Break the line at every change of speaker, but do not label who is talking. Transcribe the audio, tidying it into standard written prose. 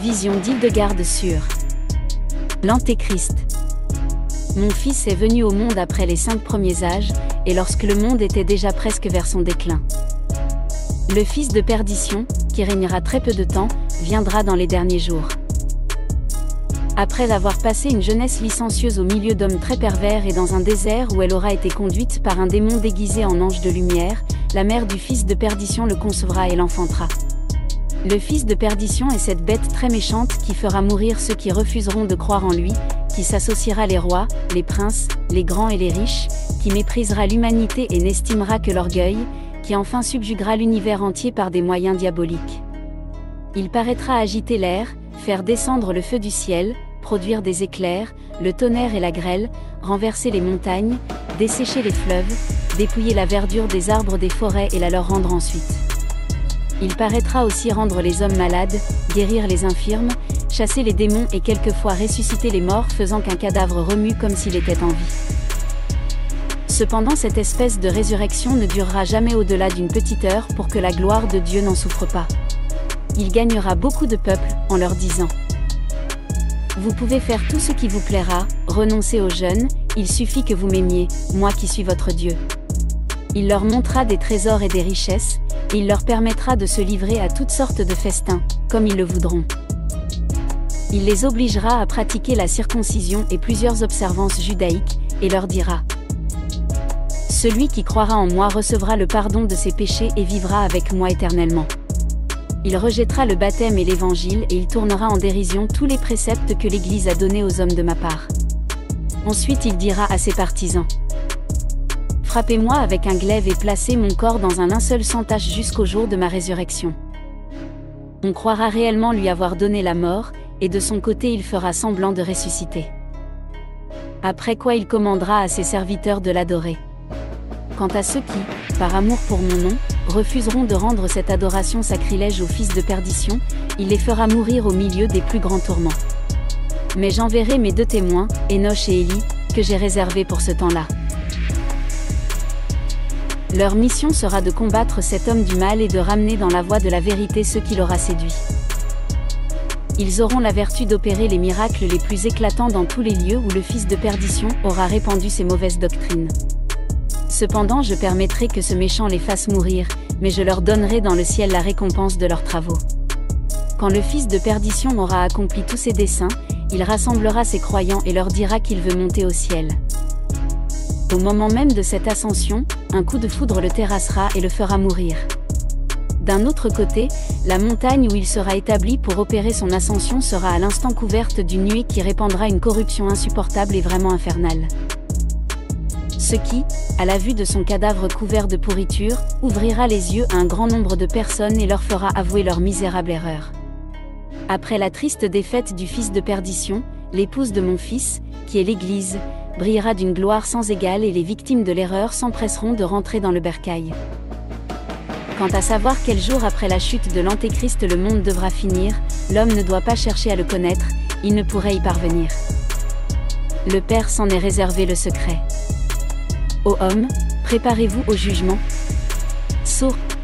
Vision d'Hildegarde sur l'Antéchrist. Mon fils est venu au monde après les 5 premiers âges, et lorsque le monde était déjà presque vers son déclin. Le fils de perdition, qui régnera très peu de temps, viendra dans les derniers jours. Après avoir passé une jeunesse licencieuse au milieu d'hommes très pervers et dans un désert où elle aura été conduite par un démon déguisé en ange de lumière, la mère du fils de perdition le concevra et l'enfantera. Le fils de perdition est cette bête très méchante qui fera mourir ceux qui refuseront de croire en lui, qui s'associera les rois, les princes, les grands et les riches, qui méprisera l'humanité et n'estimera que l'orgueil, qui enfin subjuguera l'univers entier par des moyens diaboliques. Il paraîtra agiter l'air, faire descendre le feu du ciel, produire des éclairs, le tonnerre et la grêle, renverser les montagnes, dessécher les fleuves, dépouiller la verdure des arbres des forêts et la leur rendre ensuite. Il paraîtra aussi rendre les hommes malades, guérir les infirmes, chasser les démons et quelquefois ressusciter les morts faisant qu'un cadavre remue comme s'il était en vie. Cependant cette espèce de résurrection ne durera jamais au-delà d'une petite heure pour que la gloire de Dieu n'en souffre pas. Il gagnera beaucoup de peuples, en leur disant: vous pouvez faire tout ce qui vous plaira, renoncez au jeûne, il suffit que vous m'aimiez, moi qui suis votre Dieu. Il leur montrera des trésors et des richesses, et il leur permettra de se livrer à toutes sortes de festins, comme ils le voudront. Il les obligera à pratiquer la circoncision et plusieurs observances judaïques, et leur dira: celui qui croira en moi recevra le pardon de ses péchés et vivra avec moi éternellement. Il rejettera le baptême et l'évangile et il tournera en dérision tous les préceptes que l'Église a donnés aux hommes de ma part. Ensuite il dira à ses partisans: frappez-moi avec un glaive et placez mon corps dans un linceul sans tache jusqu'au jour de ma résurrection. On croira réellement lui avoir donné la mort, et de son côté il fera semblant de ressusciter. Après quoi il commandera à ses serviteurs de l'adorer. Quant à ceux qui, par amour pour mon nom, refuseront de rendre cette adoration sacrilège au fils de perdition, il les fera mourir au milieu des plus grands tourments. Mais j'enverrai mes 2 témoins, Enoch et Élie, que j'ai réservés pour ce temps-là. Leur mission sera de combattre cet homme du mal et de ramener dans la voie de la vérité ceux qui l'aura séduit. Ils auront la vertu d'opérer les miracles les plus éclatants dans tous les lieux où le fils de perdition aura répandu ses mauvaises doctrines. Cependant je permettrai que ce méchant les fasse mourir, mais je leur donnerai dans le ciel la récompense de leurs travaux. Quand le fils de perdition aura accompli tous ses desseins, il rassemblera ses croyants et leur dira qu'il veut monter au ciel. Au moment même de cette ascension, un coup de foudre le terrassera et le fera mourir. D'un autre côté, la montagne où il sera établi pour opérer son ascension sera à l'instant couverte d'une nuée qui répandra une corruption insupportable et vraiment infernale. Ce qui, à la vue de son cadavre couvert de pourriture, ouvrira les yeux à un grand nombre de personnes et leur fera avouer leur misérable erreur. Après la triste défaite du fils de perdition, l'épouse de mon fils, qui est l'Église, brillera d'une gloire sans égale et les victimes de l'erreur s'empresseront de rentrer dans le bercail. Quant à savoir quel jour après la chute de l'Antéchrist le monde devra finir, l'homme ne doit pas chercher à le connaître, il ne pourrait y parvenir. Le Père s'en est réservé le secret. Ô hommes, préparez-vous au jugement. Sourate